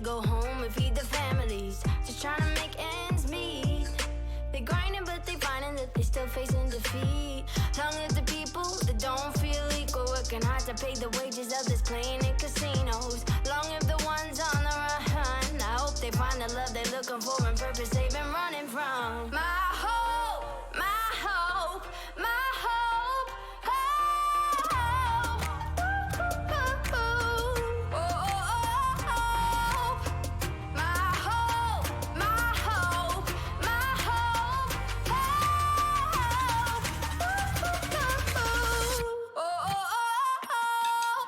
go home and feed the families, just trying to make ends meet. They grinding, but they finding that they still facing defeat. Long live the people that don't feel equal, working hard to pay the wages of this playing in casinos. Long live the ones on the run. I hope they find the love they're looking for and purpose they've been running from. My hope, my hope, my hope, hope. Oh, oh, oh, my hope, my hope, my hope, hope. Oh, oh, oh.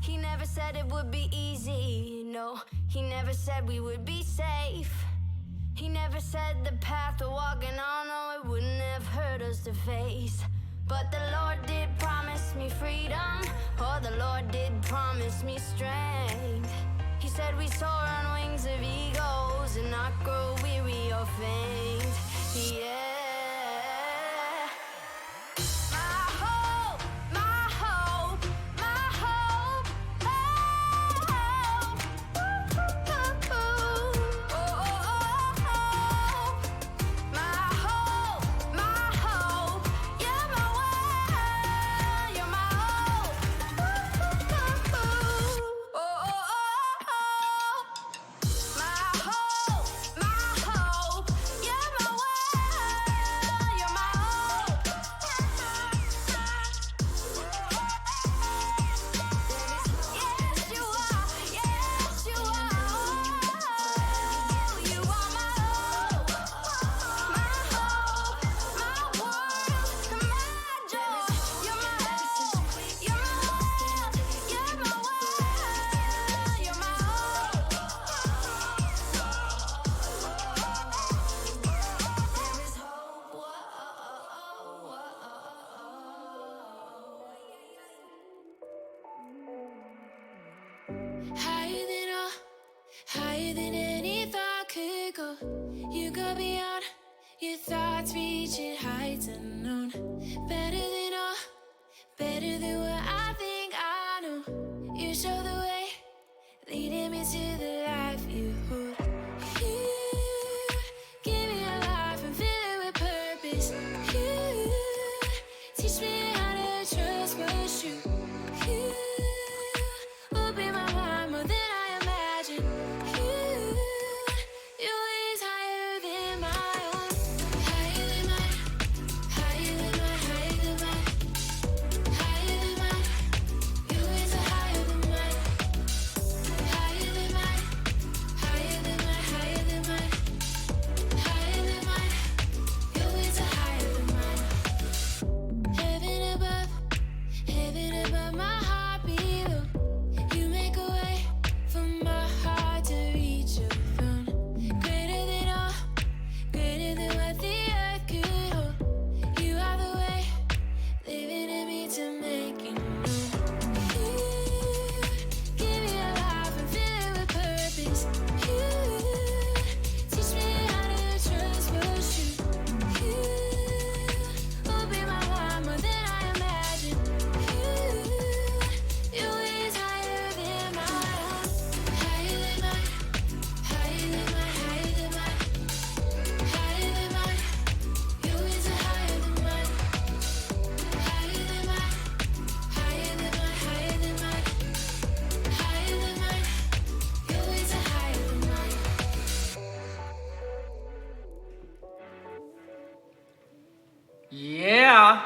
He never said it would be easy, no. He never said we would be safe. He never said the path we're walking on, no, it wouldn't have hurt us to face. But the Lord did promise me freedom, oh, the Lord did promise me strength. He said we soar on wings of eagles and not grow weary or faint. Yeah. My hope, my hope, my hope, hope. Oh, oh, oh. My hope, you're my world, you're my hope. Oh, oh, oh. My hope, you're my world, you're my hope. Yes, you are, yes, you are. You are my hope, my world, my joy. You're my hope, you're my world, you're my world, you're my hope. There is hope. Higher than all, higher than any thought could go. You go beyond your thoughts, reaching heights unknown. Better than all, better than what I think I know. You show the way, leading me to the life you hold. You give me a life and fill it with purpose. You teach me how to trust what's true. You open my mind more than I imagined. Your ways higher than my own. Higher than mine, higher than mine, higher than mine, higher than mine. Your ways are higher than mine. Higher than mine, higher than mine, higher than mine, higher than mine. Your ways are higher than mine. Heaven above my heart below. You make a way for my heart to reach your throne. Greater than all, greater than what the earth could hold. You are the way, living in me to make it known. You give me a life and fill it with purpose. You teach me how to trust what's true. You open my mind more than I imagined. Your ways higher than my own. Higher than mine, higher than mine, higher than mine, higher than mine. Your ways are higher than mine. Higher than mine, higher than mine, higher than mine, higher than mine. Your ways are higher than mine. Yeah.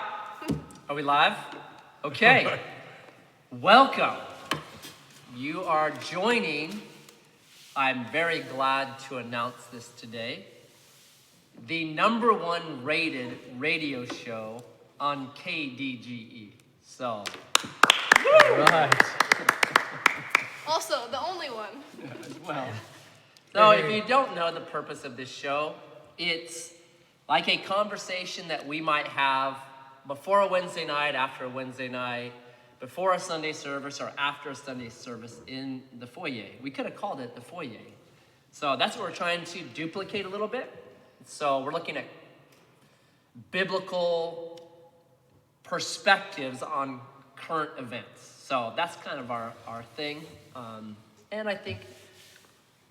Are we live? Okay. Welcome. You are joining, I'm very glad to announce this today, the #1 rated radio show on KDGE. So, Right. Also, the only one. well. So if you don't know the purpose of this show, it's like a conversation that we might have before a Wednesday night, after a Wednesday night, before a Sunday service, or after a Sunday service in the foyer. We could have called it the foyer. So that's what we're trying to duplicate a little bit. So we're looking at biblical perspectives on current events. So that's kind of our thing. And I think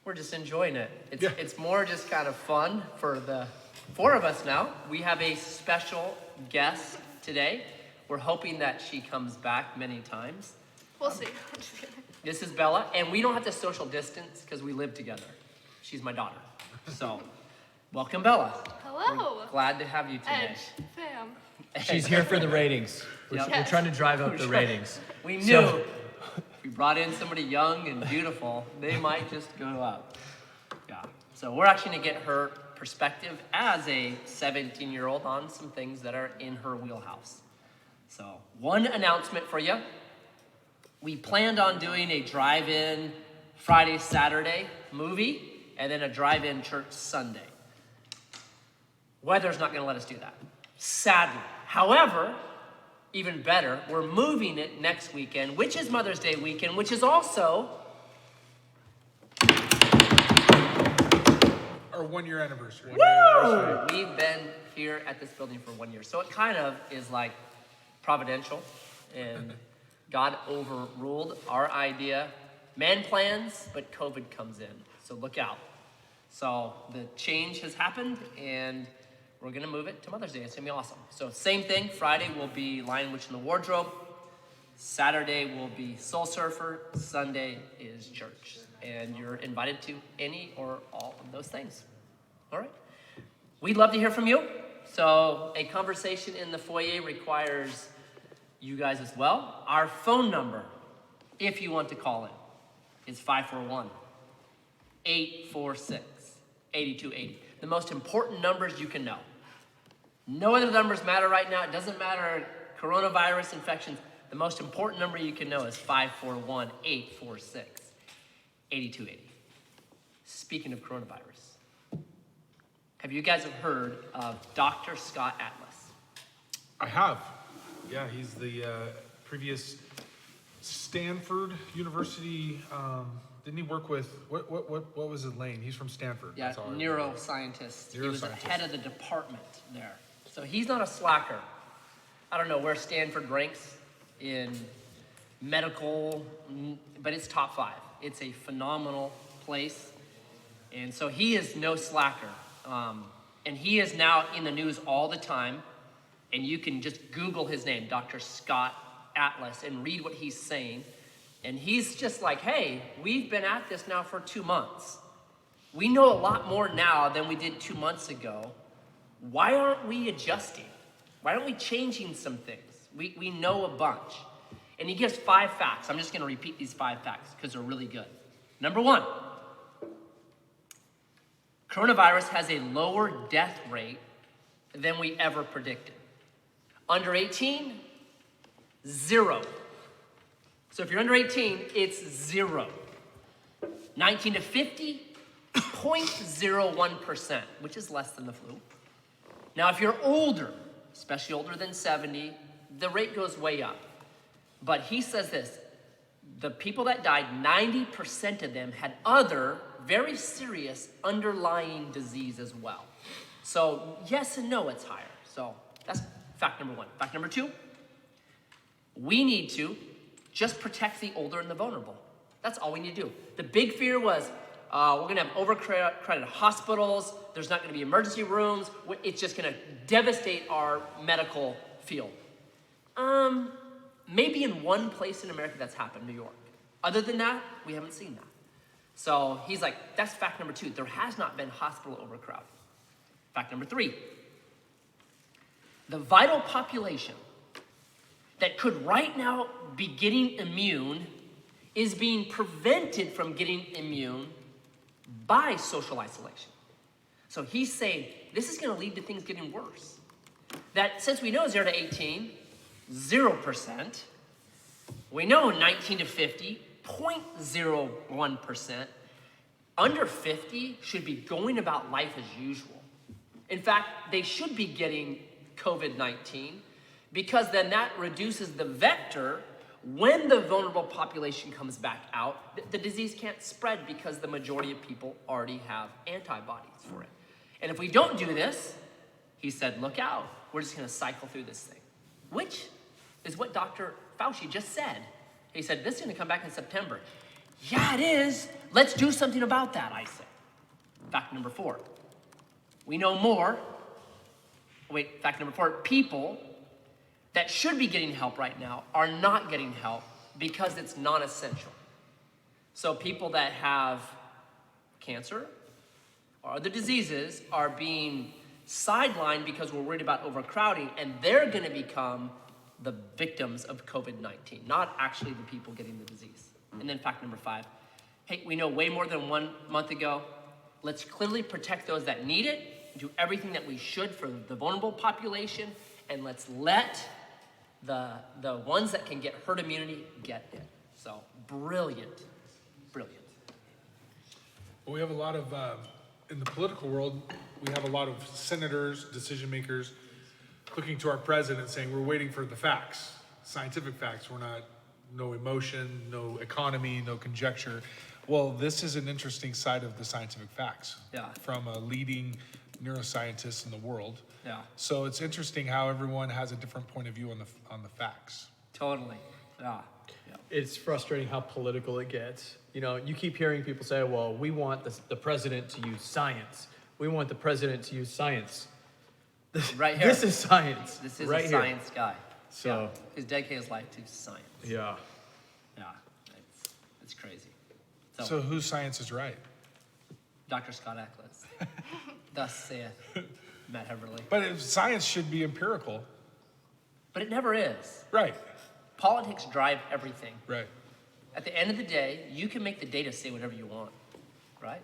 we're just enjoying it. It's more just kind of fun for the four of us now. We have a special guest today. We're hoping that she comes back many times. We'll see. I'm just kidding. This is Bella, and we don't have to social distance because we live together. She's my daughter. So, welcome, Bella. Hello. We're glad to have you today. Edge fam. She's here for the ratings. Yep. We're trying to drive up the ratings. We knew So- if we brought in somebody young and beautiful, they might just go up. Yeah. So we're actually gonna get her perspective as a 17-year-old on some things that are in her wheelhouse. So one announcement for you. We planned on doing a drive-in Friday, Saturday movie, and then a drive-in church Sunday. Weather's not gonna let us do that, sadly. However, even better, we're moving it next weekend, which is Mother's Day weekend, which is also Our 1 year anniversary. Woo! We've been here at this building for 1 year. So it kind of is like providential, and God overruled our idea. Man plans, but COVID comes in. So look out. So the change has happened, and we're gonna move it to Mother's Day. It's gonna be awesome. So same thing, Friday will be Lion Witch in the Wardrobe. Saturday will be Soul Surfer. Sunday is church. And you're invited to any or all of those things. All right? We'd love to hear from you. So a conversation in the foyer requires you guys as well. Our phone number, if you want to call in, is 541-846-8280. The most important numbers you can know. No other numbers matter right now. It doesn't matter coronavirus infections. The most important number you can know is 541-846-8280. Speaking of coronavirus, have you guys heard of Dr. Scott Atlas? I have. Yeah, he's the previous Stanford University. Didn't he work with what was his lane? He's from Stanford. Yeah, That's all I remember. neuroscientist. He was the Neuroscientist. head of the department there. So he's not a slacker. I don't know where Stanford ranks in medical, but it's top 5. It's a phenomenal place. And so he is no slacker. And he is now in the news all the time. And you can just Google his name, Dr. Scott Atlas, and read what he's saying. And he's just like, hey, we've been at this now for 2 months. We know a lot more now than we did 2 months ago. Why aren't we adjusting? Why aren't we changing some things? We know a bunch. And he gives 5 facts. I'm just gonna repeat these 5 facts because they're really good. Number 1, coronavirus has a lower death rate than we ever predicted. Under 18, 0. So if you're under 18, it's 0. 19 to 50, 0.01%, which is less than the flu. Now, if you're older, especially older than 70, the rate goes way up. But he says this, the people that died, 90% of them had other very serious underlying disease as well. So yes and no, it's higher. So that's fact number 1. Fact number 2, we need to just protect the older and the vulnerable. That's all we need to do. The big fear was we're gonna have overcrowded hospitals, there's not gonna be emergency rooms, it's just gonna devastate our medical field. Maybe in one place in America that's happened, New York. Other than that, we haven't seen that. So he's like, that's fact number 2. There has not been hospital overcrowding. Fact number 3, the vital population that could right now be getting immune is being prevented from getting immune by social isolation. So he's saying this is gonna lead to things getting worse. That since we know 0 to 18, 0%, we know 19 to 50, 0.01%, under 50 should be going about life as usual. In fact, they should be getting COVID-19 because then that reduces the vector. When the vulnerable population comes back out, the disease can't spread because the majority of people already have antibodies for it. And if we don't do this, he said, look out, we're just gonna cycle through this thing, which is what Dr. Fauci just said. He said, this is gonna come back in September. Yeah, it is. Let's do something about that, I say. Fact number 4. We know more. Fact number 4, people that should be getting help right now are not getting help because it's non-essential. So people that have cancer or other diseases are being sidelined because we're worried about overcrowding, and they're gonna become the victims of COVID-19, not actually the people getting the disease. And then fact number 5, hey, we know way more than 1 month ago. Let's clearly protect those that need it, do everything that we should for the vulnerable population, and let's let the ones that can get herd immunity get it. So brilliant. We have a lot of, in the political world, we have a lot of senators, decision makers, looking to our president saying, we're waiting for the facts, scientific facts. We're not, no emotion, no economy, no conjecture. Well, this is an interesting side of the scientific facts. Yeah. From a leading neuroscientist in the world. Yeah. So it's interesting how everyone has a different point of view on the facts. Totally. Yeah. It's frustrating how political it gets. You know, you keep hearing people say, well, we want the president to use science. We want the president to use science. Right here. This is science. This is right a here. science guy. So, Yeah. He's dedicated his life to science. yeah. Yeah. It's crazy. So whose science is right? Dr. Scott Eccles. Thus saith Matt Heverly. But science should be empirical. But it never is. Right, Politics drive everything. right. At the end of the day, you can make the data say whatever you want, right?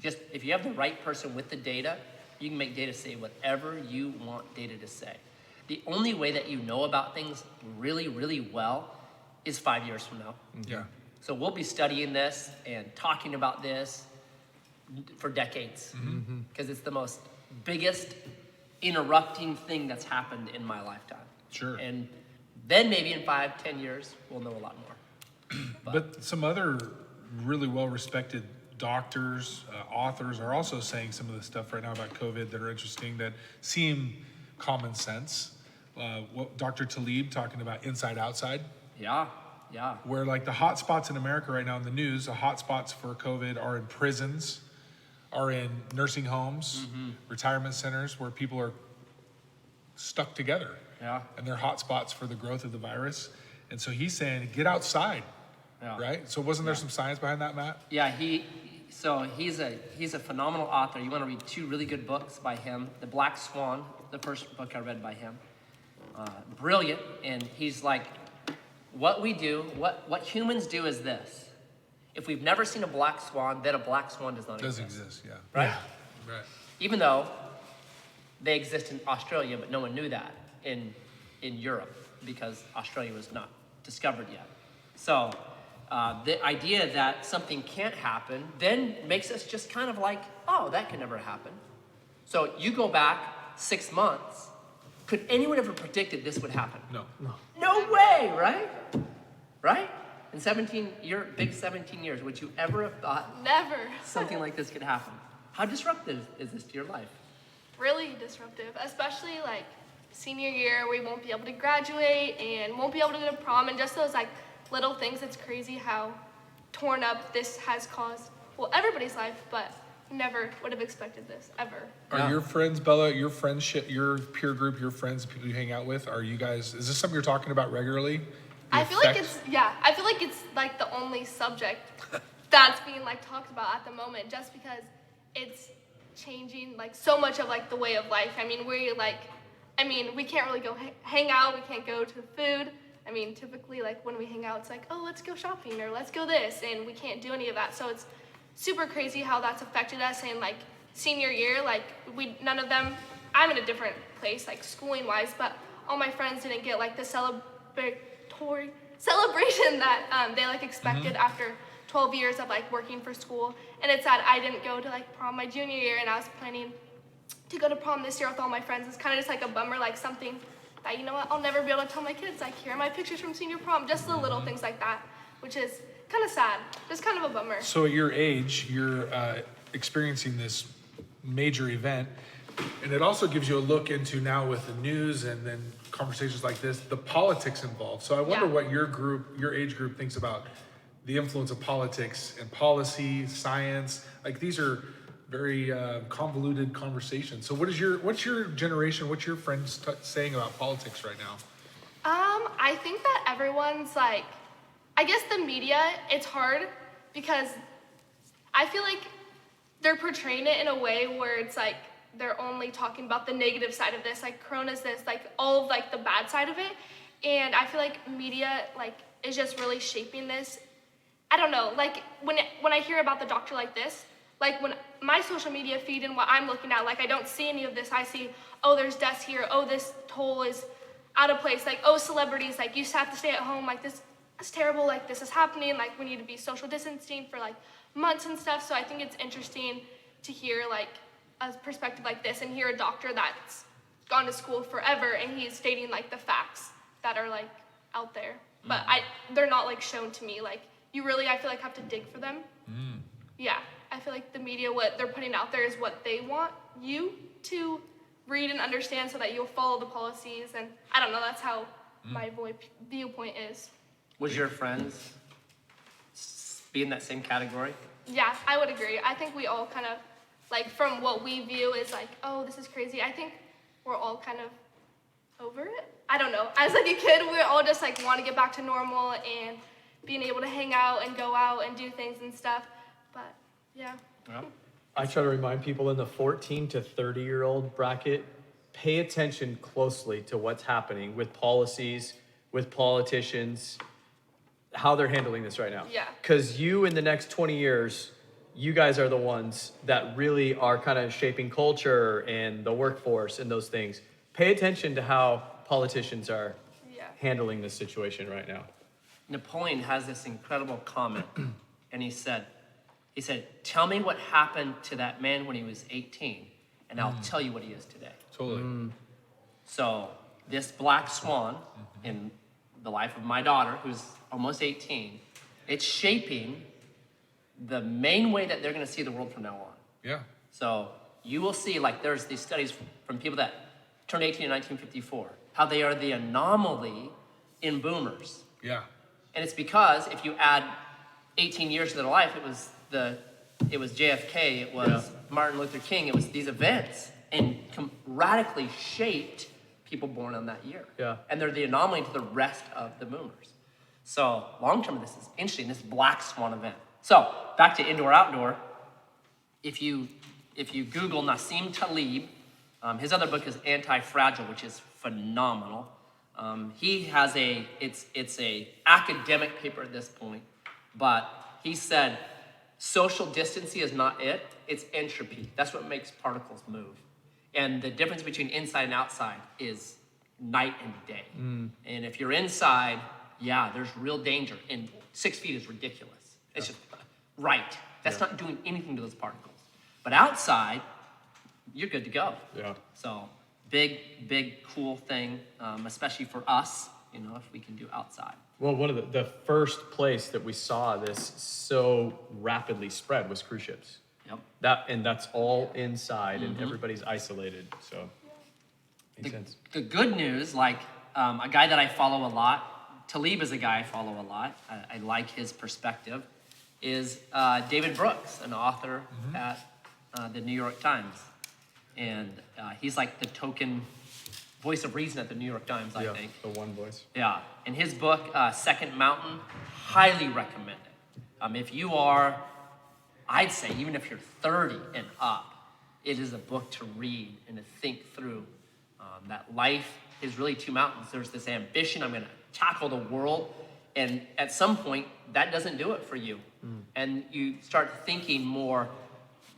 Just if you have the right person with the data, you can make data say whatever you want data to say. The only way that you know about things really, really well is 5 years from now. Yeah. So we'll be studying this and talking about this for decades because it's the most biggest interrupting thing that's happened in my lifetime. Sure. And then maybe in 5-10 years, we'll know a lot more. But some other really well-respected doctors, authors are also saying some of the stuff right now about COVID that are interesting, that seem common sense. What Dr. Talib talking about inside outside, Yeah. where like the hot spots in America right now in the news, the hot spots for COVID are in prisons, are in nursing homes, retirement centers where people are stuck together. Yeah. And they're hot spots for the growth of the virus. And so he's saying, get outside, Yeah. right? So wasn't there some science behind that, Matt? Yeah, he's a phenomenal author. You want to read 2 really good books by him. The Black Swan, the first book I read by him. Brilliant. And he's like, what we do, what humans do is this. If we've never seen a black swan, then a black swan does not Does exist. exist, yeah. Right? Right. Even though they exist in Australia, but no one knew that in Europe because Australia was not discovered yet. So the idea that something can't happen then makes us just kind of like, oh, that can never happen. So you go back 6 months, could anyone ever predicted this would happen? No. No way, right? Right? In 17 years, would you ever have thought Never. something like this could happen? How disruptive is this to your life? Really disruptive, especially like senior year, we won't be able to graduate and won't be able to go to prom, and just those like little things. It's crazy how torn up this has caused, well, everybody's life, but never would have expected this ever. Are your friends, Bella, your friendship, your peer group, your friends, the people you hang out with, are you guys, is this something you're talking about regularly? The I feel like effects? I feel like it's like the only subject that's being like talked about at the moment, just because it's changing like so much of like the way of life. I mean, we can't really go hang out, we can't go to food. I mean, typically like when we hang out, it's like, oh, let's go shopping or let's go this, and we can't do any of that. So it's super crazy how that's affected us. And like senior year, like none of them, I'm in a different place, like schooling wise, but all my friends didn't get like the celebration that they like expected after 12 years of like working for school. And it's sad I didn't go to like prom my junior year, and I was planning to go to prom this year with all my friends. It's kind of just like a bummer, like something that, you know what, I'll never be able to tell my kids, like, here are my pictures from senior prom, just the little things like that, which is kind of sad, just kind of a bummer. So at your age, you're experiencing this major event, and it also gives you a look into now with the news and then conversations like this, the politics involved. So I wonder Yeah. what your age group thinks about the influence of politics and policy, science. Like these are very convoluted conversations. So what's your generation, what's your friends saying about politics right now? I think that everyone's like, I guess the media, it's hard because I feel like they're portraying it in a way where it's like they're only talking about the negative side of this, like Corona's this, like all of like the bad side of it. And I feel like media like is just really shaping this. I don't know, like when I hear about the doctor like this, like when my social media feed and what I'm looking at, like I don't see any of this. I see, oh, there's deaths here. Oh, this toll is out of place. Like, oh, celebrities, like you have to stay at home. Like this is terrible. Like this is happening. Like we need to be social distancing for like months and stuff. So I think it's interesting to hear like a perspective like this and hear a doctor that's gone to school forever and he's stating like the facts that are like out there. But they're not like shown to me. Like you really, I feel like have to dig for them. Yeah, I feel like the media, what they're putting out there is what they want you to read and understand so that you'll follow the policies. And I don't know, that's how my viewpoint is. Was your friends be in that same category? Yeah, I would agree. I think we all kind of, like from what we view is like, oh, this is crazy. I think we're all kind of over it. I don't know. As like a kid, we all just like want to get back to normal and being able to hang out and go out and do things and stuff. But yeah. I try to remind people in the 14 to 30-year-old bracket, pay attention closely to what's happening with policies, with politicians, how they're handling this right now. Yeah. Because you, in the next 20 years, you guys are the ones that really are kind of shaping culture and the workforce and those things. Pay attention to how politicians are handling this situation right now. Napoleon has this incredible comment, and he said, tell me what happened to that man when he was 18, and I'll tell you what he is today. Totally. So this black swan in the life of my daughter, who's almost 18, it's shaping the main way that they're going to see the world from now on. Yeah. So you will see, like there's these studies from people that turned 18 in 1954, how they are the anomaly in boomers. Yeah. And it's because if you add 18 years to their life, it was JFK, it was Martin Luther King, it was these events, and radically shaped people born on that year. Yeah. And they're the anomaly to the rest of the boomers. So long term, this is interesting, this black swan event. So back to indoor outdoor. If you Google Nassim Taleb, his other book is Anti-Fragile, which is phenomenal. He has it's a academic paper at this point, but he said social distancing is not it, it's entropy. That's what makes particles move. And the difference between inside and outside is night and day. And if you're inside, there's real danger. And 6 feet is ridiculous. It's just right. That's not doing anything to those particles. But outside, you're good to go. Yeah. So big, cool thing, especially for us, if we can do outside. Well, one of the first place that we saw this so rapidly spread was cruise ships. Yep. That's all inside and everybody's isolated. So makes sense. The good news, like a guy that I follow a lot, Taleb is a guy I follow a lot. I like his perspective. Is David Brooks, an author at the New York Times, and he's like the token voice of reason at the New York Times, I think. The one voice. Yeah, and his book, Second Mountain, highly recommend it. If you are, I'd say, even if you're 30 and up, it is a book to read and to think through. That life is really two mountains. There's this ambition, I'm gonna tackle the world, and at some point, that doesn't do it for you. And you start thinking more,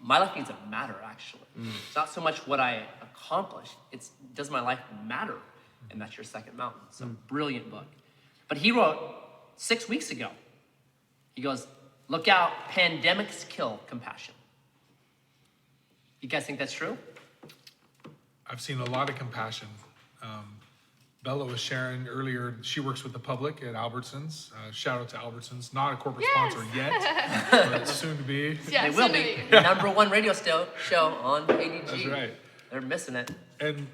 my life needs to matter, actually. It's not so much what I accomplish, it's does my life matter? And that's your second mountain. It's a brilliant book. But he wrote 6 weeks ago, he goes, look out, pandemics kill compassion. You guys think that's true? I've seen a lot of compassion, Bella was sharing earlier, she works with the public at Albertsons. Shout out to Albertsons, not a corporate sponsor yet, but soon to be. Yeah, They will soon to be. be. Number one radio show on ADG. That's right. They're missing it. And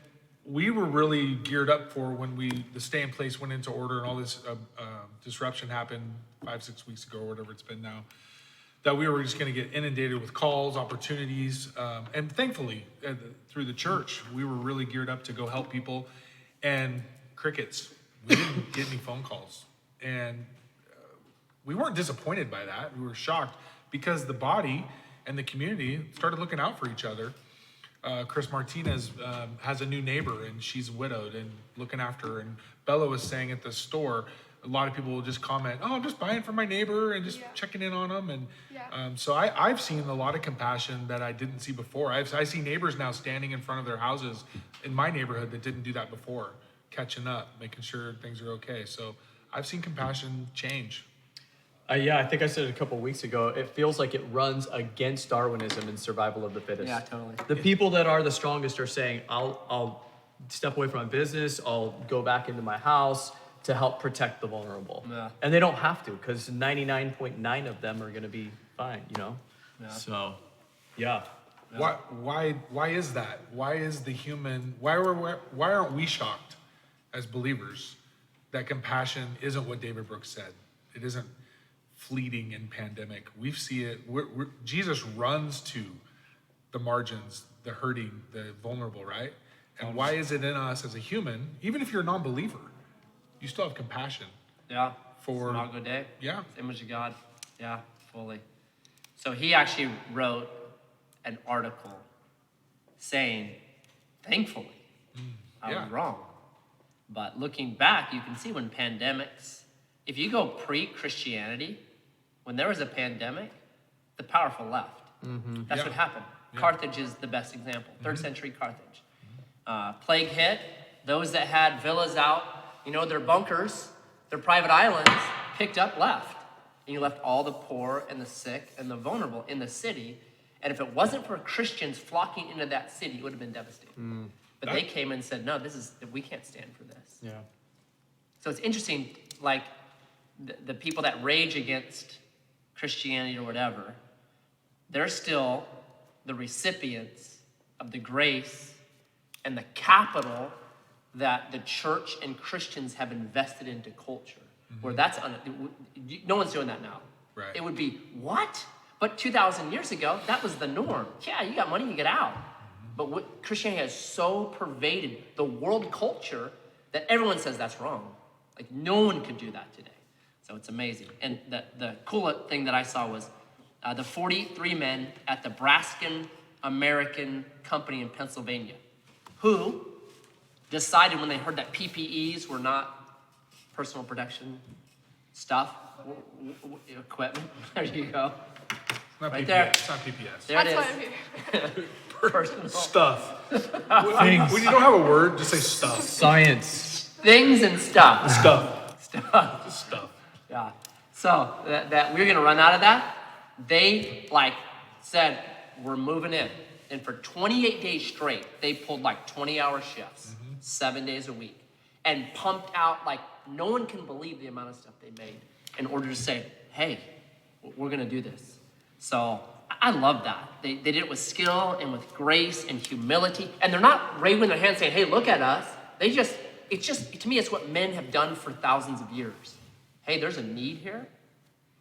we were really geared up for when the stay in place went into order and all this disruption happened 5-6 weeks ago or whatever it's been now, that we were just going to get inundated with calls, opportunities, and thankfully through the church, we were really geared up to go help people, and crickets. We didn't get any phone calls, and we weren't disappointed by that. We were shocked because the body and the community started looking out for each other. Chris Martinez has a new neighbor, and she's widowed and looking after her. And Bella was saying at the store, a lot of people will just comment, "Oh, I'm just buying for my neighbor and just checking in on them." And so I've seen a lot of compassion that I didn't see before. I see neighbors now standing in front of their houses in my neighborhood that didn't do that before, catching up, making sure things are okay. So I've seen compassion change. Yeah, I think I said it a couple of weeks ago. It feels like it runs against Darwinism and survival of the fittest. Yeah, totally. The people that are the strongest are saying, I'll step away from my business, I'll go back into my house to help protect the vulnerable. Yeah. And they don't have to, because 99.9 of them are going to be fine, Yeah. So, yeah. Why is that? Why is the human? Why aren't we shocked as believers that compassion isn't what David Brooks said? It isn't fleeting in pandemic. We see it. Jesus runs to the margins, the hurting, the vulnerable, right? And why is it in us as a human, even if you're a non-believer, you still have compassion? Yeah. For- it's not a good day. Yeah. It's the image of God. Yeah, fully. So he actually wrote an article saying, thankfully, I yeah. was wrong. But looking back, you can see when pandemics, if you go pre-Christianity, when there was a pandemic, the powerful left. That's Yeah. what happened. Yeah. Carthage is the best example. 3rd century Carthage. Plague hit. Those that had villas out, their bunkers, their private islands, picked up, left. And you left all the poor and the sick and the vulnerable in the city. And if it wasn't for Christians flocking into that city, it would have been devastating. But they came and said, no, we can't stand for this. Yeah. So it's interesting, like the people that rage against Christianity or whatever, they're still the recipients of the grace and the capital that the church and Christians have invested into culture. Where no one's doing that now. Right. It would be, what? But 2,000 years ago, that was the norm. Yeah, you got money, you get out. But what Christianity has so pervaded the world culture that everyone says that's wrong. Like no one could do that today. So it's amazing. And the cool thing that I saw was the 43 men at the Braskem American company in Pennsylvania who decided when they heard that PPEs were not personal protection stuff, equipment. There you go. It's not Right PPS. there. It's not PPS. There That's it why is. I'm here. Personal Stuff. Things. When you don't have a word, just say stuff. Science. things and stuff. Stuff. Stuff. Just stuff. Yeah. So that we're gonna run out of that. They said we're moving in, and for 28 days straight, they pulled 20-hour shifts, 7 days a week, and pumped out no one can believe the amount of stuff they made in order to say, hey, we're gonna do this. So I love that. They did it with skill and with grace and humility, and they're not waving their hands saying, hey, look at us. To me, it's what men have done for thousands of years. Hey, there's a need here.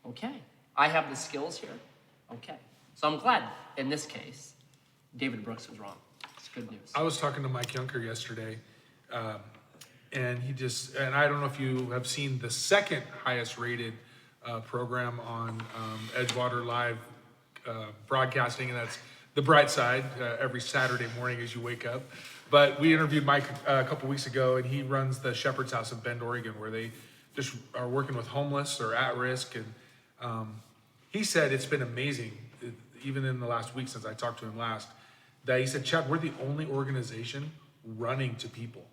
Okay. I have the skills here. Okay. So I'm glad in this case, David Brooks was wrong. It's good news. I was talking to Mike Yunker yesterday, and and I don't know if you have seen the second highest rated program on Edgewater Live broadcasting, and that's The Bright Side, every Saturday morning as you wake up. But we interviewed Mike a couple weeks ago, and he runs the Shepherd's House in Bend, Oregon, where they just are working with homeless or at risk. And he said it's been amazing, even in the last week since I talked to him last, that he said, Chad, we're the only organization running to people.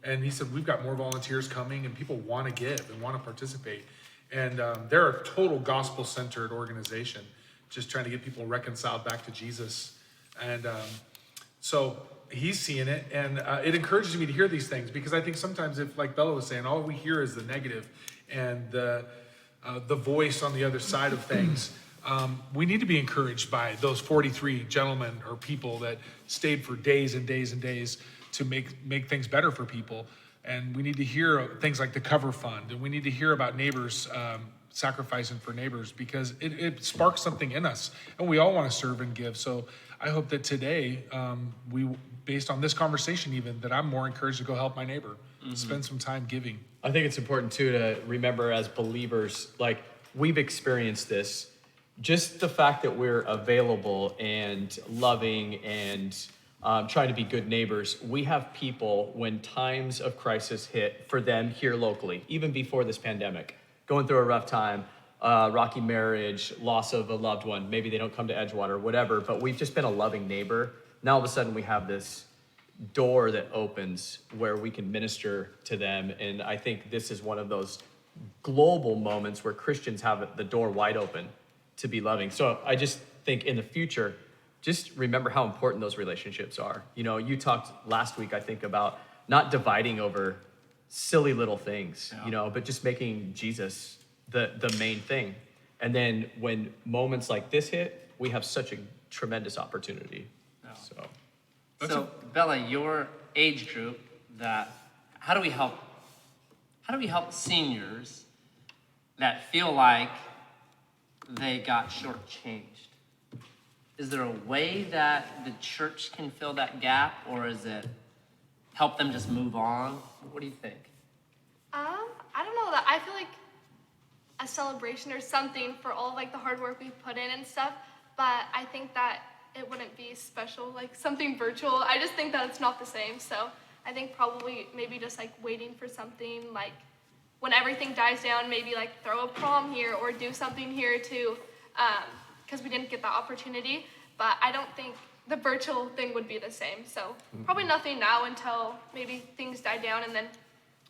And he said, we've got more volunteers coming, and people want to give and want to participate. And they're a total gospel-centered organization, just trying to get people reconciled back to Jesus. And so he's seeing it, and it encourages me to hear these things, because I think sometimes, if, like Bella was saying, all we hear is the negative and the voice on the other side of things. We need to be encouraged by those 43 gentlemen or people that stayed for days and days and days to make things better for people. And we need to hear things like the Cover Fund, and we need to hear about neighbors sacrificing for neighbors, because it sparks something in us, and we all want to serve and give. So I hope that today, based on this conversation even, that I'm more encouraged to go help my neighbor, spend some time giving. I think it's important too to remember as believers, like we've experienced this, just the fact that we're available and loving and trying to be good neighbors. We have people, when times of crisis hit for them here locally, even before this pandemic, going through a rough time, rocky marriage, loss of a loved one, maybe they don't come to Edgewater, whatever, but we've just been a loving neighbor. Now all of a sudden we have this door that opens where we can minister to them. And I think this is one of those global moments where Christians have the door wide open to be loving. So I just think in the future, just remember how important those relationships are. You know, you talked last week, I think, about not dividing over silly little things, you know, but just making Jesus the main thing. And then when moments like this hit, we have such a tremendous opportunity. So Bella, your age group, how do we help seniors that feel like they got shortchanged? Is there a way that the church can fill that gap, or is it help them just move on? What do you think? I don't know, that I feel like a celebration or something for all like the hard work we put in and stuff, but I think that it wouldn't be special, like something virtual. I just think that it's not the same. So I think probably maybe just like waiting for something, like when everything dies down, maybe like throw a prom here or do something here too, because we didn't get that opportunity. But I don't think the virtual thing would be the same. So probably nothing now until maybe things die down, and then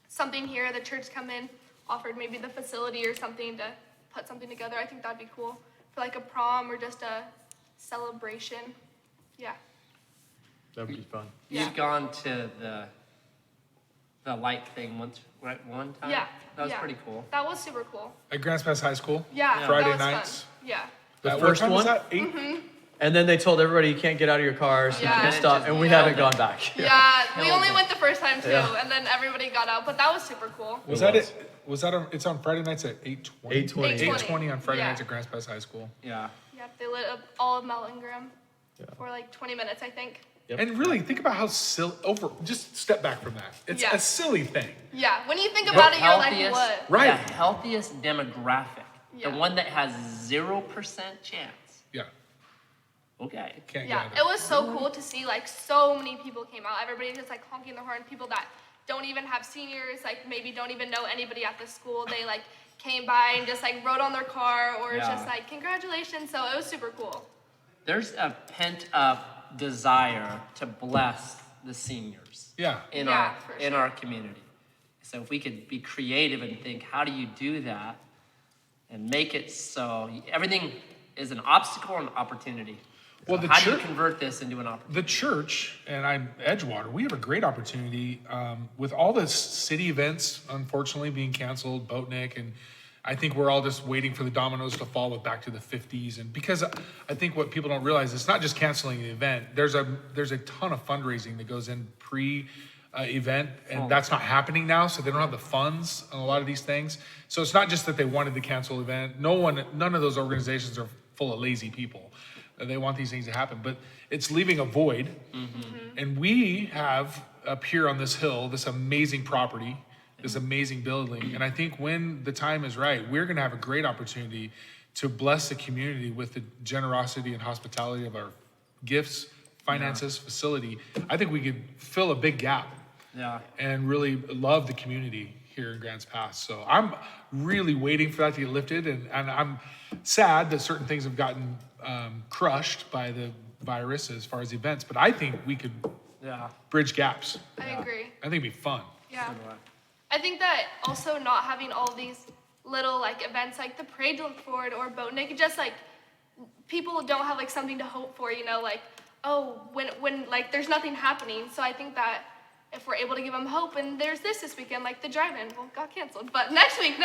something here, the church come in, offered maybe the facility or something to put something together. I think that'd be cool for like a prom or just a celebration. Yeah. That would be fun. Yeah. You've gone to the light thing one time? Yeah. That was yeah. pretty cool. That was super cool. At Grants Pass High School? Yeah. Friday that was nights? Fun. Yeah. The What first time was one? that? 8? And then they told everybody you can't get out of your cars, you Yeah. can't stop, and we Yeah. haven't gone back. Yeah, we Hell only yeah. went the first time too, Yeah. and then everybody got out, but that was super cool. Was It that was. it? Was that it's on Friday nights at 8:20? 8:20. 8:20 on Friday Yeah. nights at Grants Pass High School. Yeah. Yep, they lit up all of Mount Ingram Yeah. for like 20 minutes, I think. Yep. And really, think about how silly, just step back from that. It's Yeah. a silly thing. Yeah, when you think about it, you're like, Healthiest- what? Right. The healthiest demographic. Yeah. The one that has 0% chance. Yeah, Okay. can't Yeah, get it was so cool to see like so many people came out. Everybody just like honking the horn. People that don't even have seniors, like maybe don't even know anybody at the school. They like came by and just like rode on their car, or it's Yeah. just like congratulations. So it was super cool. There's a pent up desire to bless the seniors Yeah. in Yeah, for in sure. our community. So if we could be creative and think, how do you do that and make it so everything is an obstacle and an opportunity? Well, So the how do you church- convert this into an opportunity? The church, and I'm Edgewater, we have a great opportunity with all the city events, unfortunately, being canceled, Boatnik, and I think we're all just waiting for the dominoes to fall with back to the 50s. And because I think what people don't realize, it's not just canceling the event. There's a ton of fundraising that goes in pre-event, and that's not happening now, so they don't have the funds on a lot of these things. So it's not just that they wanted to cancel the event. None of those organizations are full of lazy people. They want these things to happen, but it's leaving a void. And we have up here on this hill, this amazing property, this amazing building. And I think when the time is right, we're gonna have a great opportunity to bless the community with the generosity and hospitality of our gifts, finances, facility. I think we could fill a big gap Yeah. and really love the community here in Grants Pass. So I'm really waiting for that to get lifted, and I'm sad that certain things have gotten crushed by the virus as far as events, but I think we could Yeah. bridge gaps. I agree. I think it'd be fun. Yeah. I think that also not having all these little like events like the Parade to Look Forward or Boatnik, just like people don't have like something to hope for, you know, like, oh, when like there's nothing happening. So I think that if we're able to give them hope, and there's this weekend, like the drive-in, well, got canceled, but next week.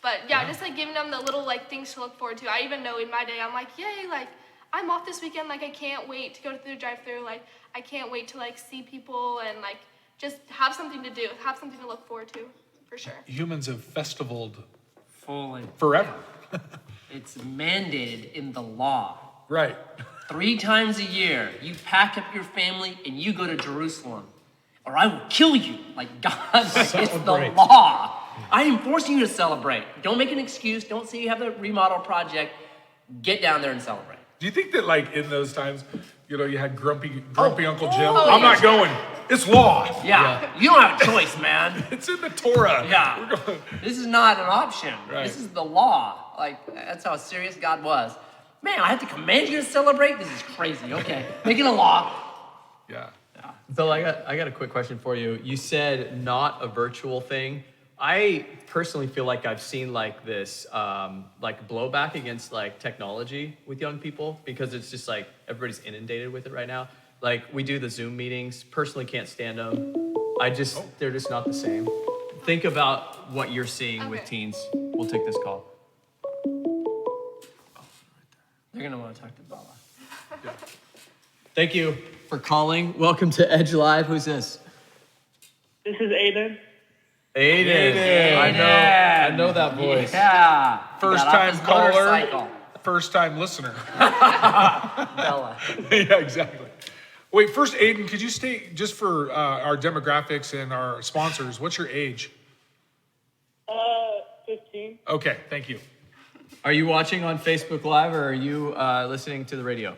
But yeah, just like giving them the little like things to look forward to. I even know in my day, I'm like, yay, like I'm off this weekend, like I can't wait to go to the drive-thru, like I can't wait to like see people and like just have something to do, have something to look forward to, for sure. Humans have festivaled Fully. forever. It's mandated in the law. Right. 3 times a year, you pack up your family and you go to Jerusalem, or I will kill you. Like God, like, it's the Celebrate. law. I am forcing you to celebrate. Don't make an excuse. Don't say you have the remodel project. Get down there and celebrate. Do you think that like in those times, you know, you had grumpy Uncle Jim? Oh, I'm yeah. not going. It's law. Yeah, you don't have a choice, man. It's in the Torah. Yeah, We're going. this is not an option. Right. This is the law. Like, that's how serious God was. Man, I have to command you to celebrate? This is crazy. Okay, make it a law. Yeah. Bill, I got a quick question for you. You said not a virtual thing. I personally feel like I've seen like this like blowback against like technology with young people because it's just like everybody's inundated with it right now. Like we do the Zoom meetings, personally can't stand them. They're just not the same. Think about what you're seeing with Okay. teens. We'll take this call. They're gonna want to talk to Bella. Thank you for calling. Welcome to Edge Live. Who's this? This is Aiden. Aiden. I know that voice. Yeah. First Got off time his caller. motorcycle. First time listener. Bella. Yeah, exactly. Wait, first, Aiden, could you state just for our demographics and our sponsors, what's your age? 15. Okay, thank you. Are you watching on Facebook Live or are you listening to the radio?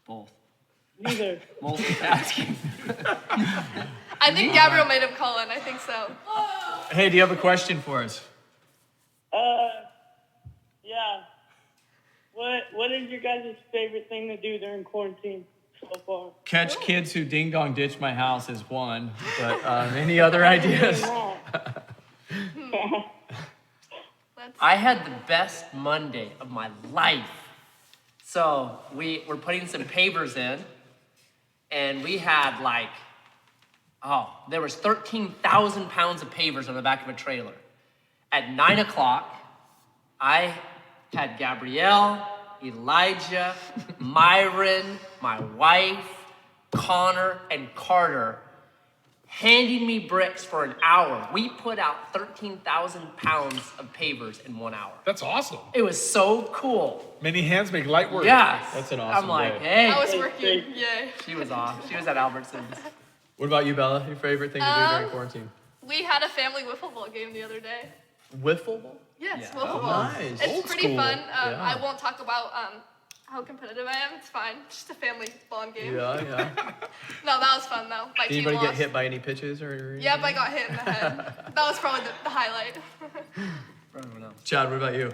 Both. Neither. Multitasking. I think Gabriel made him call in. I think so. Hey, do you have a question for us? Yeah. What is your guys' favorite thing to do during quarantine so far? Catch kids who ding dong ditch my house is one, but any other ideas? I had the best Monday of my life. So we were putting some pavers in, and we had like, there was 13,000 pounds of pavers on the back of a trailer. At 9 o'clock, I had Gabrielle, Elijah, Myron, my wife, Connor, and Carter handing me bricks for an hour. We put out 13,000 pounds of pavers in 1 hour. That's awesome. It was so cool. Many hands make light work. Yes. That's an awesome I'm like, day. hey. I was working. Yay. She was off. She was at Albertsons. What about you, Bella? Your favorite thing to do during quarantine? We had a family wiffle ball game the other day. Wiffle ball? Yes, Yeah. wiffle ball. Nice. It's Old pretty school. fun. Yeah. I won't talk about how competitive I am. It's fine. Just a family bond game. Yeah. No, that was fun though. My Did team anybody lost. get hit by any pitches or anything? Yep, I got hit in the head. That was probably the highlight. For everyone else. Chad, what about you?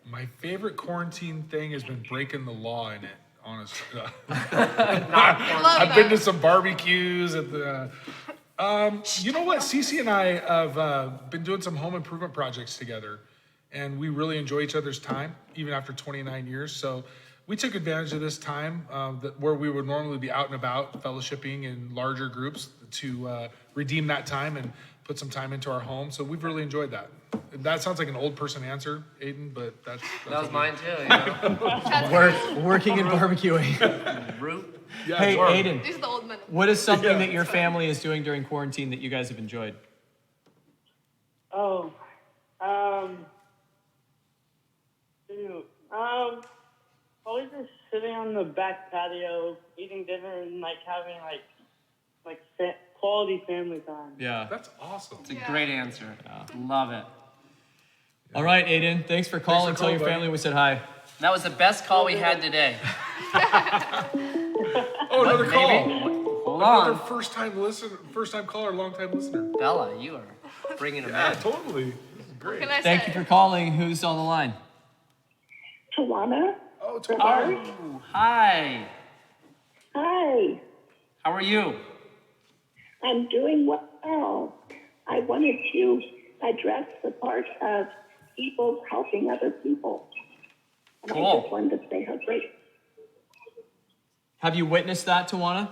My favorite quarantine thing has been breaking the law in it, honestly. Love I've been to that. some barbecues at the. You know what? Cece and I have been doing some home improvement projects together, and we really enjoy each other's time, even after 29 years. So we took advantage of this time where we would normally be out and about, fellowshipping in larger groups, to redeem that time and put some time into our home. So we've really enjoyed that. That sounds like an old person answer, Aiden, but that's That was what mine too, you know? Working and barbecuing. Root. Yeah, Hey, it's hard. Aiden, These are the old men. what is something Yeah. that your family is doing during quarantine that you guys have enjoyed? Oh. Probably just sitting on the back patio, eating dinner, and like having quality family time. Yeah. That's awesome. It's a great answer. Love it. All right, Aiden, thanks for calling. Tell your calling, family we said hi. That was the best call we had today. Oh, another call. Maybe. Hold Another on. first time caller, long time listener. Bella, you are bringing them Yeah, in. totally. Great. Can I Thank say? you for calling. Who's on the line? Tawana? Oh, Tobar. Oh, hi. Hi, How are you? I'm doing well. I wanted to address the part of people helping other people. And I Cool. just wanted to say how great. Have you witnessed that, Tawana?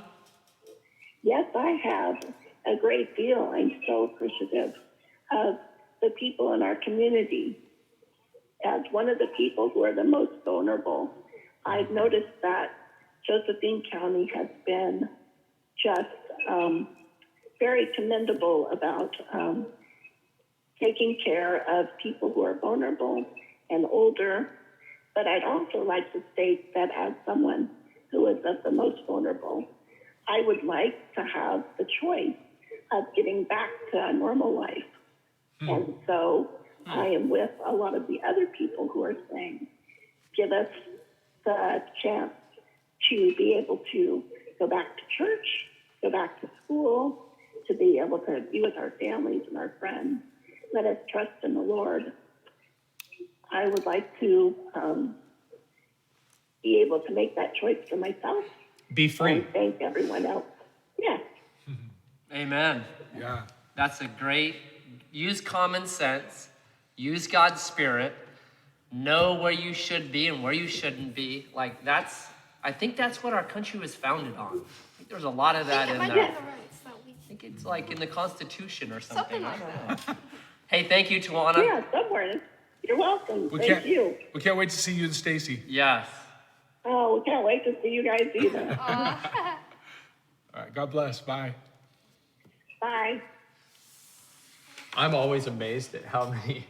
Yes, I have a great deal. I'm so appreciative of the people in our community. As one of the people who are the most vulnerable, I've noticed that Josephine County has been just very commendable about taking care of people who are vulnerable and older. But I'd also like to state that as someone who is of the most vulnerable, I would like to have the choice of getting back to a normal life. And so I am with a lot of the other people who are saying, give us the chance to be able to go back to church, go back to school, to be able to be with our families and our friends. Let us trust in the Lord. I would like to be able to make that choice for myself. Be free. And thank everyone else. Yeah. Amen. Yeah. That's a great, use common sense, use God's Spirit, know where you should be and where you shouldn't be. Like I think that's what our country was founded on. I think there's a lot of that in might there. be I the rights that we think it's like in the Constitution or something. something like that. Hey, thank you, Tawana. Yeah, somewhere. You're welcome. We Thank you. can't wait to see you and Stacy. Yes. Oh, we can't wait to see you guys either. All right. God bless. Bye. Bye. I'm always amazed at how many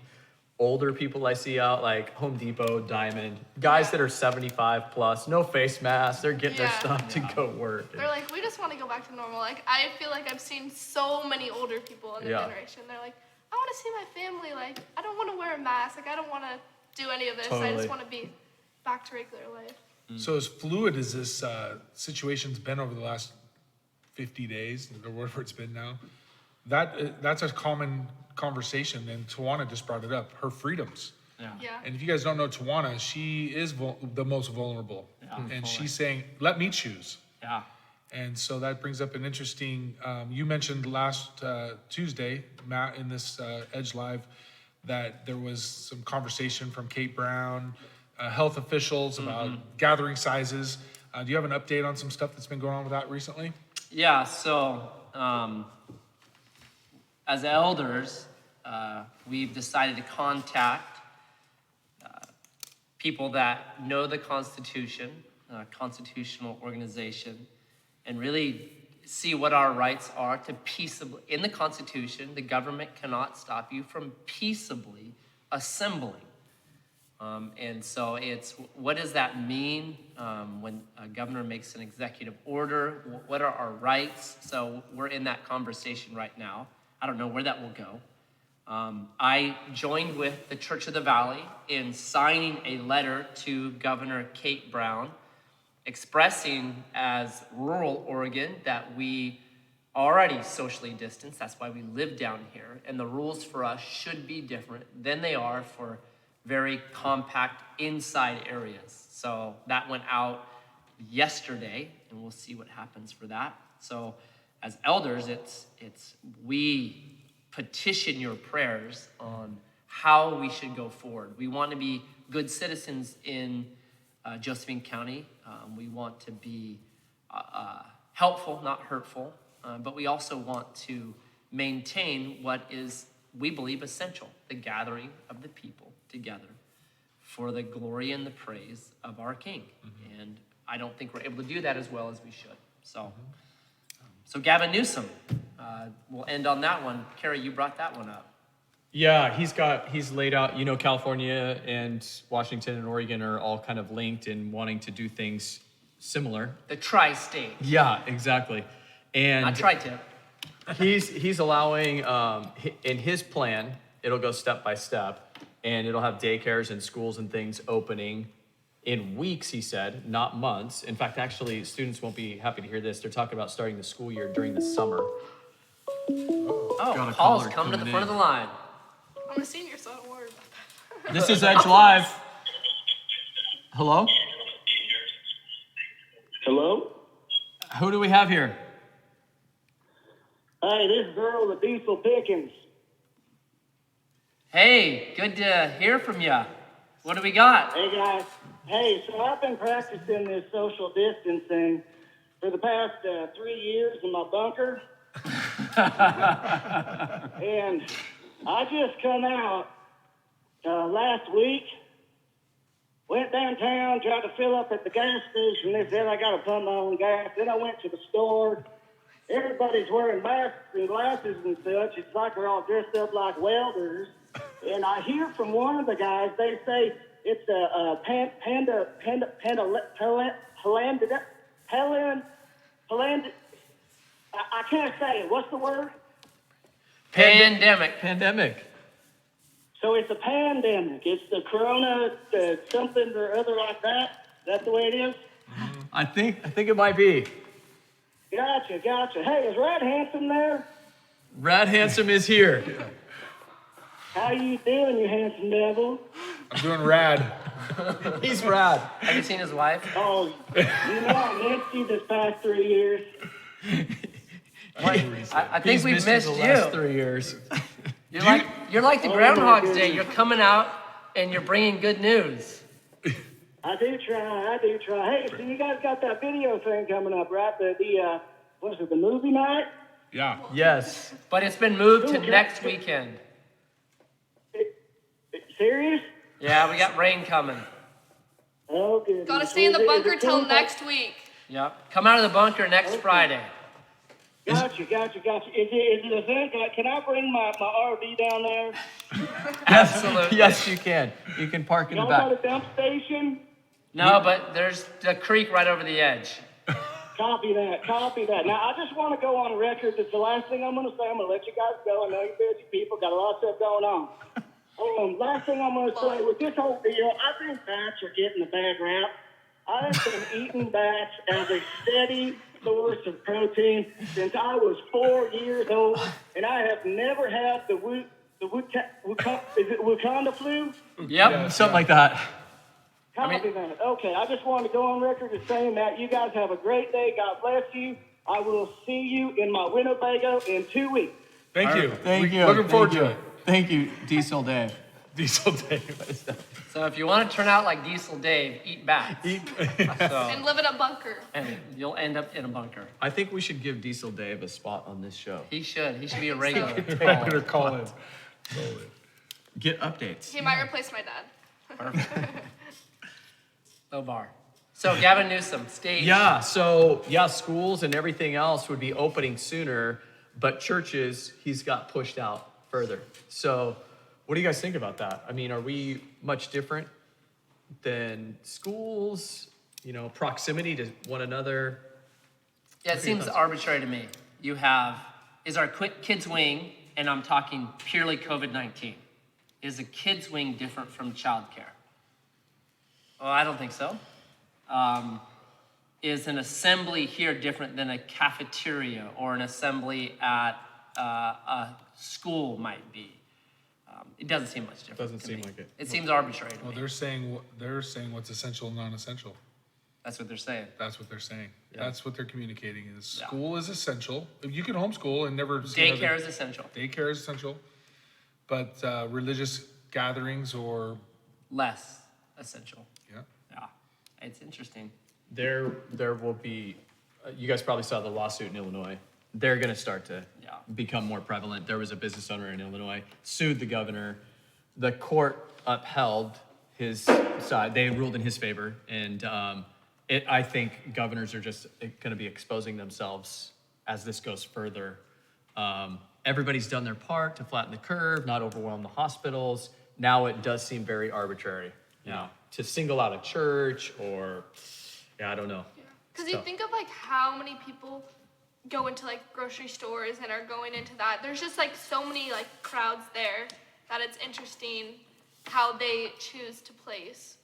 older people I see out, like Home Depot, Diamond, guys that are 75 plus, no face masks, they're getting their Yeah. stuff to go work. They're like, we just want to go back to normal. Like, I feel like I've seen so many older people in the Yeah. generation. They're like, I want to see my family. Like, I don't want to wear a mask. Like, I don't want to do any of this. I Totally. just want to be back to regular life. So as fluid as this situation's been over the last 50 days, or whatever it's been now, that's a common conversation, and Tawana just brought it up, her freedoms. Yeah. And if you guys don't know Tawana, she is the most vulnerable. And fully. she's saying, let me choose. Yeah. And so that brings up an interesting, you mentioned last Tuesday, Matt, in this Edge Live, that there was some conversation from Kate Brown, health officials about gathering sizes. Do you have an update on some stuff that's been going on with that recently? Yeah, so as elders, we've decided to contact people that know the Constitution, constitutional organization, and really see what our rights are to peaceably, in the Constitution, the government cannot stop you from peaceably assembling. And so it's, what does that mean when a governor makes an executive order? What are our rights? So we're in that conversation right now. I don't know where that will go. I joined with the Church of the Valley in signing a letter to Governor Kate Brown, expressing as rural Oregon that we already socially distanced. That's why we live down here. And the rules for us should be different than they are for very compact inside areas. So that went out yesterday, and we'll see what happens for that. So as elders, we petition your prayers on how we should go forward. We want to be good citizens in Josephine County. We want to be helpful, not hurtful, but we also want to maintain what is, we believe, essential, the gathering of the people together for the glory and the praise of our King. And I don't think we're able to do that as well as we should. So Gavin Newsom, we'll end on that one. Carrie, you brought that one up. Yeah, he's laid out, California and Washington and Oregon are all kind of linked in wanting to do things similar. The tri-state, Yeah, exactly. And not tri-tip. he's allowing, in his plan, it'll go step by step, and it'll have daycares and schools and things opening in weeks, he said, not months. In fact, actually, students won't be happy to hear this. They're talking about starting the school year during the summer. Oh, Got a Paul's caller coming to the coming front of in. the line. I'm a senior, so I don't worry about that. This is Edge Live. Hello? Hello? Who do we have here? Hi, this is Earl the Diesel Pickens. Hey, good to hear from you. What do we got? Hey guys. Hey, so I've been practicing this social distancing for the past 3 years in my bunker. And I just come out last week, went downtown, tried to fill up at the gas station. They said I got to pump my own gas. Then I went to the store. Everybody's wearing masks and glasses and such. It's like they're all dressed up like welders. And I hear from one of the guys, they say it's a I can't say it. What's the word? Pandemic. Pandemic. So it's a pandemic. It's the corona, the something or other like that. That's the way it is? I think it might be. Gotcha. Hey, is Rad Handsome there? Rad Handsome is here. How you doing, you handsome devil? I'm doing rad. He's rad. Have you seen his wife? Oh, you know I missed you this past 3 years. I think He's we've missed missed the last you. 3 years. You're like the Oh, Groundhog's my Day. goodness. You're coming out and you're bringing good news. I do try. Hey, so you guys got that video thing coming up, right? The what is it, the movie night? Yeah. Yes. But it's been moved to Okay. next weekend. Serious? Yeah, we got rain coming. Oh, good. Gotta stay in the bunker till next week. Yep. Come out of the bunker next Friday. Gotcha. Is it a thing? Can I bring my RV down there? Absolutely. Yes, you can. You can park in the Y'all got a back. dump station? No, but there's the creek right over the edge. Copy that. Now, I just want to go on record. That's the last thing I'm going to say. I'm going to let you guys go. I know you're busy people. Got a lot of stuff going on. Last thing I'm going to say, with this whole deal, I think bats are getting a bad rap. I have been eating bats as a steady source of protein since I was 4 years old, and I have never had the Wakanda flu. Yep. Something like that. Copy that. Okay, I just wanted to go on record as saying that. You guys have a great day. God bless you. I will see you in my Winnebago in 2 weeks. Thank you. Thank you. Looking forward Thank to you. Thank you, Diesel Dave. it. Diesel Dave. So if you want to turn out like Diesel Dave, eat bats. So, And live in a bunker. and you'll end up in a bunker. I think we should give Diesel Dave a spot on this show. He should be a regular. I'm gonna call in. Get updates. He might replace my dad. Low bar. So Gavin Newsom, stage. Yeah, schools and everything else would be opening sooner, but churches, he's got pushed out further. So what do you guys think about that? I mean, are we much different than schools? You know, proximity to one another? Yeah, it seems arbitrary to me. You have, is our kids wing, and I'm talking purely COVID-19, is a kids wing different from childcare? Well, I don't think so. Is an assembly here different than a cafeteria or an assembly at a school might be? It doesn't seem much different. Doesn't to seem me. like it. It seems arbitrary to Well, me. they're saying what's essential and non-essential. That's what they're saying. That's what they're saying. That's what they're communicating is Yeah. school is essential. You can homeschool and never see Daycare another- is essential. Daycare is essential, but religious gatherings or Less essential. yeah. Yeah, it's interesting. There will be, you guys probably saw the lawsuit in Illinois. They're gonna start to Yeah. become more prevalent. There was a business owner in Illinois, sued the governor. The court upheld his side. They ruled in his favor. And I think governors are just gonna be exposing themselves as this goes further. Everybody's done their part to flatten the curve, not overwhelm the hospitals. Now it does seem very arbitrary, you know, to single out a church or, yeah, I don't know. Because you So- think of like how many people go into like grocery stores and are going into that. There's just like so many like crowds there that it's interesting how they choose to place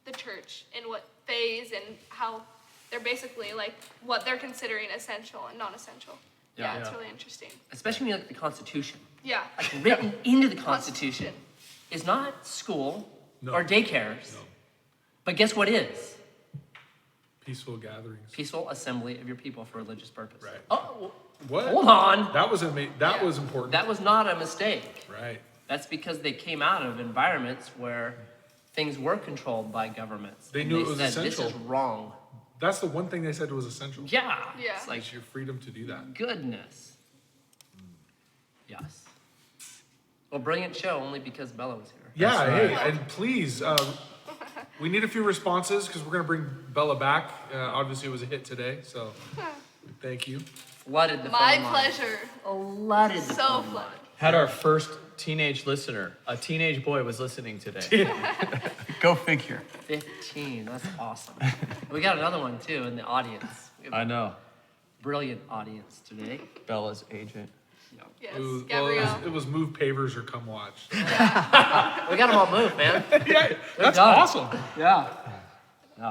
the church in what phase and how they're basically like what they're considering essential and non-essential. Yeah, it's Yeah. really interesting. Especially when you look at the Constitution. Yeah. Like written into the Constitution is not school or daycares. No. But guess what is? Peaceful gatherings. Peaceful assembly of your people for religious purpose. Right. Oh, What? hold on. That was was important. That was not a mistake. right. That's because they came out of environments where things were controlled by governments. They and knew it was said, essential. This is wrong. That's the one thing they said was essential. Yeah. Yeah. It's like, It's your freedom to do that. goodness. Yes. Well, brilliant show only because Bella was here. Yeah, hey, and please, we need a few responses because we're gonna bring Bella back. Obviously, it was a hit today, so thank you. Flooded the My phone line. pleasure. Flooded the So phone flooded. line. Had our first teenage listener. A teenage boy was listening today. Go figure. 15. That's awesome. We got another one too in the audience. We have I know. a brilliant audience today. Bella's agent. Yes, Well, Gabrielle. it was move pavers or come watch. We got them all moved, man. Yeah, that's done. awesome. Yeah.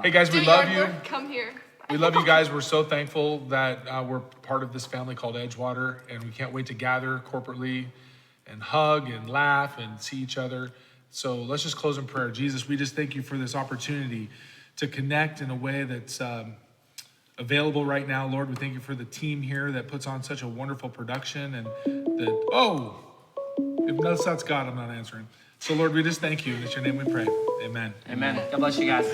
Hey guys, Do we love yard you. work, come here. We love you guys. We're so thankful that we're part of this family called Edgewater, and we can't wait to gather corporately and hug and laugh and see each other. So let's just close in prayer. Jesus, we just thank you for this opportunity to connect in a way that's available right now. Lord, we thank you for the team here that puts on such a wonderful production, and if that's God, I'm not answering. So Lord, we just thank you. In your name we pray. Amen. Amen. God bless you guys.